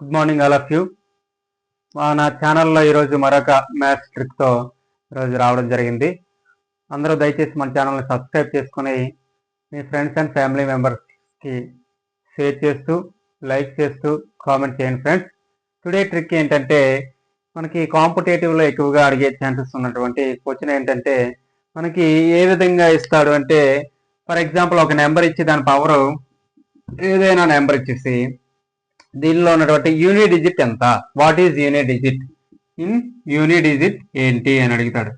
Good morning all of you. నా ఛానల్లో ఈరోజు మరొక మ్యాథ్స్ ట్రిక్తో ఈరోజు రావడం జరిగింది. అందరూ దయచేసి మన ఛానల్ని సబ్స్క్రైబ్ చేసుకొని మీ ఫ్రెండ్స్ అండ్ ఫ్యామిలీ మెంబర్స్కి షేర్ చేస్తూ లైక్ చేస్తూ కామెంట్ చేయండి ఫ్రెండ్స్. టుడే ట్రిక్ ఏంటంటే మనకి కాంపిటేటివ్లో ఎక్కువగా అడిగే ఛాన్సెస్ ఉన్నటువంటి క్వశ్చన్ ఏంటంటే మనకి ఏ విధంగా ఇస్తాడు అంటే, ఫర్ ఎగ్జాంపుల్ ఒక నెంబర్ ఇచ్చి దాని పవర్ ఏదైనా నెంబర్ ఇచ్చేసి దీనిలో ఉన్నటువంటి యూనిట్ డిజిట్ ఎంత, what is unit digit in unit digit ఏంటి అని అడుగుతాడు.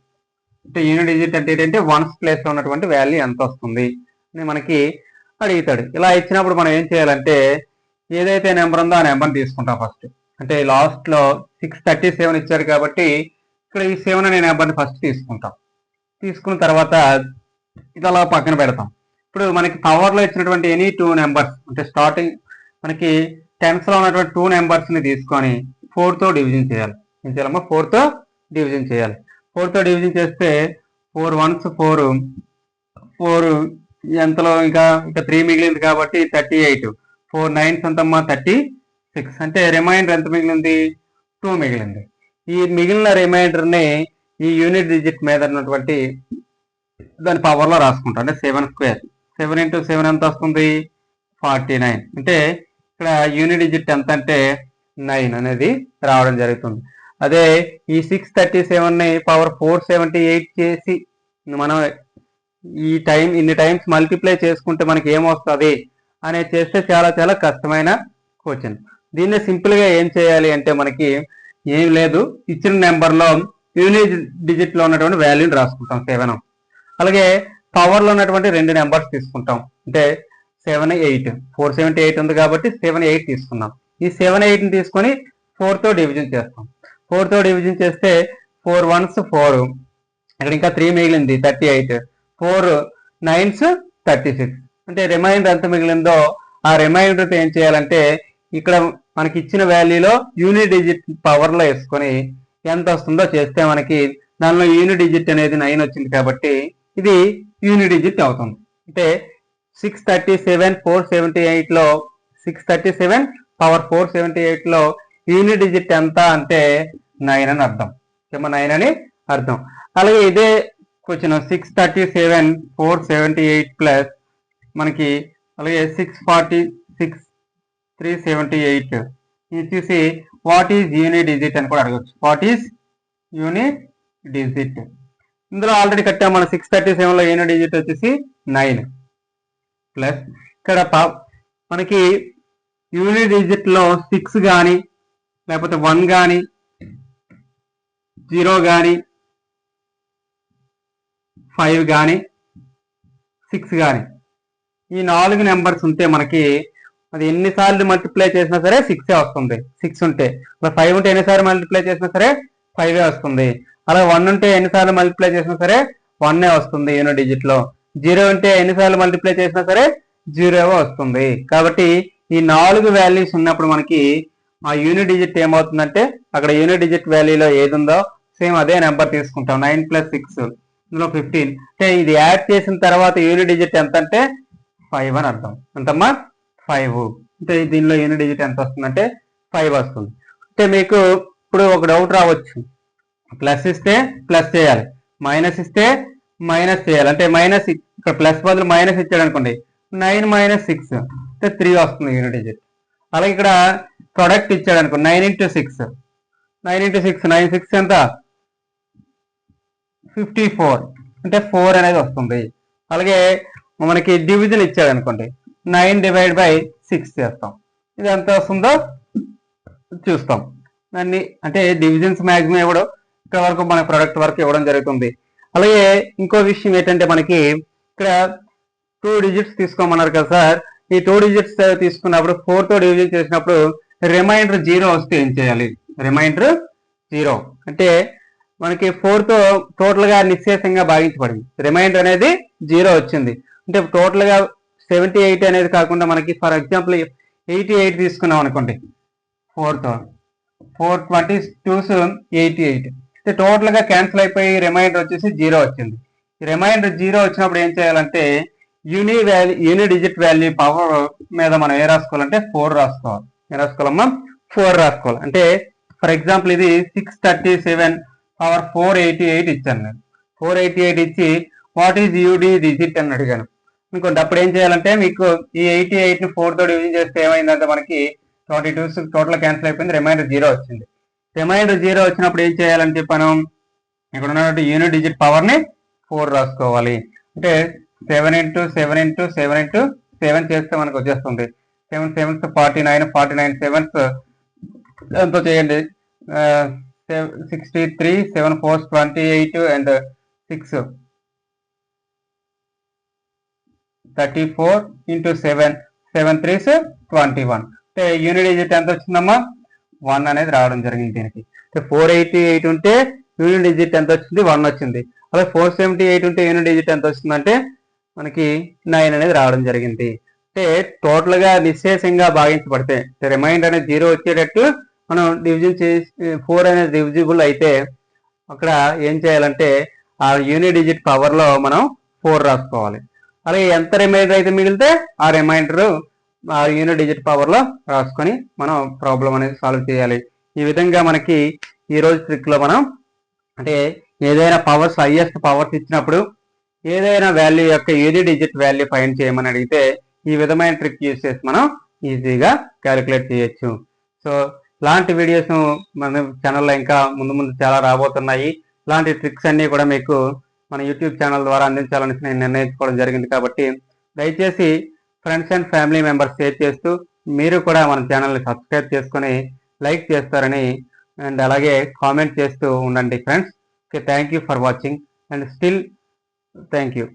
అంటే యూనిట్ డిజిట్ అంటే ఏంటంటే వన్స్ ప్లేస్లో ఉన్నటువంటి వాల్యూ ఎంత వస్తుంది అని మనకి అడుగుతాడు. ఇలా ఇచ్చినప్పుడు మనం ఏం చేయాలంటే ఏదైతే నెంబర్ ఉందో ఆ నెంబర్ని తీసుకుంటాం ఫస్ట్. అంటే లాస్ట్లో 637 ఇచ్చారు కాబట్టి ఇక్కడ ఈ 7 అనే నెంబర్ని ఫస్ట్ తీసుకుంటాం. తీసుకున్న తర్వాత ఇది అలా పక్కన పెడతాం. ఇప్పుడు మనకి పవర్లో ఇచ్చినటువంటి ఎనీ 2 నెంబర్స్ అంటే స్టార్టింగ్ మనకి టెన్స్లో ఉన్నటువంటి 2 నెంబర్స్ని తీసుకొని 4తో డివిజన్ చేయాలి. ఏం చేయాలమ్మా? 4తో డివిజన్ చేయాలి. 4తో డివిజన్ చేస్తే 4 1s 4, 4 ఎంతలో ఇంకా 3 మిగిలింది కాబట్టి 38, 4 9s ఎంతమ్మా 36. అంటే రిమైండర్ ఎంత మిగిలింది? 2 మిగిలింది. ఈ మిగిలిన రిమైండర్ని ఈ యూనిట్ డిజిట్ మీద ఉన్నటువంటి దాని పవర్లో రాసుకుంటాం. అంటే 7 స్క్వేర్, 7 into 7 ఎంత వస్తుంది? 49. అంటే ఇక్కడ యూనిట్ డిజిట్ ఎంత అంటే 9 అనేది రావడం జరుగుతుంది. అదే ఈ 637ని పవర్ 478 చేసి మనం ఇన్ని టైమ్స్ మల్టిప్లై చేసుకుంటే మనకి ఏమొస్తుంది అనేది చేస్తే చాలా చాలా కష్టమైన క్వశ్చన్. దీన్ని సింపుల్గా ఏం చేయాలి అంటే మనకి ఏం లేదు, ఇచ్చిన నెంబర్లో యూనిట్ డిజిట్లో ఉన్నటువంటి వాల్యూని రాసుకుంటాం 7. అలాగే పవర్లో ఉన్నటువంటి 2 నెంబర్స్ తీసుకుంటాం. అంటే 7 8, 478 ఉంది కాబట్టి 7 8 తీసుకున్నాం. ఈ 7 8ని తీసుకొని 4తో డివిజన్ చేస్తాం. 4తో డివిజన్ చేస్తే 4 1s 4, ఇక్కడ ఇంకా 3 మిగిలింది 38, 4 9s 36. అంటే రిమైండర్ ఎంత మిగిలిందో ఆ రిమైండర్తో ఏం చేయాలంటే ఇక్కడ మనకి ఇచ్చిన వాల్యూలో యూనిట్ డిజిట్ పవర్లో వేసుకొని ఎంత వస్తుందో చేస్తే మనకి దానిలో యూనిట్ డిజిట్ అనేది 9 వచ్చింది కాబట్టి ఇది యూనిట్ డిజిట్ అవుతుంది. అంటే 637 478లో 637 పవర్ 478లో యూనిట్ డిజిట్ ఎంత అంటే 9 అని అర్థం. 9 అని అర్థం. అలాగే ఇదే క్వశ్చన్ 637 478 ప్లస్ మనకి అలాగే 646 378 ఇది చూసి వాట్ ఈజ్ యూనిట్ డిజిట్ అని కూడా అడగచ్చు. What is unit digit? ఇందులో ఆల్రెడీ కట్టాం మనం. 637లో యూనిట్ డిజిట్ వచ్చేసి 9 ప్లస్ ఇక్కడ మనకి యూనిట్ డిజిట్లో 6 కానీ లేకపోతే 1 కానీ 0 కానీ 5 కానీ 6 కానీ ఈ 4 నెంబర్స్ ఉంటే మనకి అది ఎన్నిసార్లు మల్టిప్లై చేసినా సరే 6 వస్తుంది. 6 ఉంటే 5 ఉంటే ఎన్నిసార్లు మల్టిప్లై చేసినా సరే 5 వస్తుంది. అలా 1 ఉంటే ఎన్నిసార్లు మల్టిప్లై చేసినా సరే 1 వస్తుంది యూనిట్ డిజిట్లో. 0 ఉంటే ఎన్నిసార్లు మల్టిప్లై చేసినా సరే 0 వస్తుంది. కాబట్టి ఈ 4 వాల్యూస్ ఉన్నప్పుడు మనకి ఆ యూనిట్ డిజిట్ ఏమవుతుందంటే అక్కడ యూనిట్ డిజిట్ వాల్యూలో ఏది ఉందో సేమ్ అదే నెంబర్ తీసుకుంటాం. 9 + 6 ఇందులో 15. అంటే ఇది యాడ్ చేసిన తర్వాత యూనిట్ డిజిట్ ఎంత అంటే 5 అని అర్థం. ఎంతమ్మా? 5. అంటే దీనిలో యూనిట్ డిజిట్ ఎంత వస్తుందంటే 5 వస్తుంది. అంటే మీకు ఇప్పుడు ఒక డౌట్ రావచ్చు, ప్లస్ ఇస్తే ప్లస్ చేయాలి, మైనస్ ఇస్తే మైనస్ చేయాలి. అంటే మైనస్ ఇక్కడ ప్లస్ బదులు మైనస్ ఇచ్చాడు అనుకోండి, 9 - 6 అంటే 3 వస్తుంది యూనిట్ డిజిట్. అలాగే ఇక్కడ ప్రొడక్ట్ ఇచ్చాడు అనుకో 9 × 6, 9 × 6 9 6 ఎంత? 54 అంటే 4 అనేది వస్తుంది. అలాగే మనకి డివిజన్ ఇచ్చాడు అనుకోండి 9/6 చేస్తాం. ఇది ఎంత వస్తుందో చూస్తాం. దాన్ని అంటే డివిజన్స్ మ్యాక్సిమం ఇవ్వడం ఇక్కడ వరకు మన ప్రొడక్ట్ వరకు ఇవ్వడం జరుగుతుంది. అలాగే ఇంకో విషయం ఏంటంటే మనకి ఇక్కడ 2 డిజిట్స్ తీసుకోమన్నారు కదా సార్. ఈ 2 డిజిట్స్ తీసుకున్నప్పుడు 4తో డివిజన్ చేసినప్పుడు రిమైండర్ 0 వస్తే ఏం చేయాలి? రిమైండర్ 0 అంటే మనకి 4తో టోటల్గా నిశ్శేషంగా భాగించబడింది. రిమైండర్ అనేది 0 వచ్చింది. అంటే టోటల్గా 78 అనేది కాకుండా మనకి ఫర్ ఎగ్జాంపుల్ 88 తీసుకున్నాం అనుకోండి. 4తో 4 22s 88 అంటే టోటల్గా క్యాన్సిల్ అయిపోయి రిమైండర్ వచ్చేసి 0 వచ్చింది. ఈ రిమైండర్ 0 వచ్చినప్పుడు ఏం చేయాలంటే యూనిట్ డిజిట్ వాల్యూ పవర్ మీద మనం ఏ రాసుకోవాలంటే 4 రాసుకోవాలి. ఏ రాసుకోవాలమ్మా? 4 రాసుకోవాలి. అంటే ఫర్ ఎగ్జాంపుల్ ఇది 637 పవర్ 488 ఇచ్చాను నేను. 488 ఇచ్చి వాట్ ఈజ్ యూడి డిజిట్ అని అడిగాను అనుకోండి. అప్పుడు ఏం చేయాలంటే మీకు ఈ 88ని 4 తో డివిజన్ చేస్తే ఏమైందంటే మనకి 22 టోటల్ క్యాన్సిల్ అయిపోయింది, రిమైండర్ 0 వచ్చింది. రిమైండర్ 0 వచ్చినప్పుడు ఏం చేయాలని చెప్పాను, ఇక్కడ ఉన్నటువంటి యూనిట్ డిజిట్ పవర్ ని 4 రాసుకోవాలి. అంటే 7 × 7 × 7 × 7 చేస్తే మనకు వచ్చేస్తుంది. 7 7s 49, 49 7s ఎంతో చేయండి 63, 7 4s 28 and 6 34 × 7 7 3s 21. అంటే యూనిట్ డిజిట్ ఎంత వచ్చిందమ్మా 1 అనేది రావడం జరిగింది దీనికి. 488 ఉంటే యూనిట్ డిజిట్ ఎంత వచ్చింది 1 వచ్చింది. అలాగే 478 ఉంటే యూనిట్ డిజిట్ ఎంత వస్తుందంటే మనకి 9 అనేది రావడం జరిగింది. అంటే టోటల్ గా నిశ్శేషంగా భాగించబడితే రిమైండర్ అనేది 0 వచ్చేటట్టు మనం డివిజన్ చేసి 4 అనేది డివిజిబుల్ అయితే అక్కడ ఏం చేయాలంటే ఆ యూనిట్ డిజిట్ పవర్ లో మనం 4 రాసుకోవాలి. అలాగే ఎంత రిమైండర్ అయితే మిగిలితే ఆ రిమైండర్ ఆ యూనిట్ డిజిట్ పవర్ లో రాసుకొని మనం ప్రాబ్లం అనేది సాల్వ్ చేయాలి. ఈ విధంగా మనకి ఈ రోజు ట్రిక్ లో మనం అంటే ఏదైనా పవర్స్ హైయెస్ట్ పవర్స్ ఇచ్చినప్పుడు ఏదైనా వాల్యూ యొక్క యూనిట్ డిజిట్ వాల్యూ ఫైండ్ చేయమని అడిగితే ఈ విధమైన ట్రిక్ యూజ్ చేసి మనం ఈజీగా క్యాలిక్యులేట్ చేయొచ్చు. సో ఇలాంటి వీడియోస్ మన ఛానల్లో ఇంకా ముందు ముందు చాలా రాబోతున్నాయి. ఇలాంటి ట్రిక్స్ అన్నీ కూడా మీకు మన యూట్యూబ్ ఛానల్ ద్వారా అందించాలని నేను నిర్ణయించుకోవడం జరిగింది. కాబట్టి దయచేసి friends and family members share చేస్తూ మీరు కూడా మన ఛానల్ని సబ్స్క్రైబ్ చేసుకొని లైక్ చేస్తారని అండ్ అలాగే కామెంట్ చేస్తూ ఉండండి friends. Okay, thank you for watching and still thank you.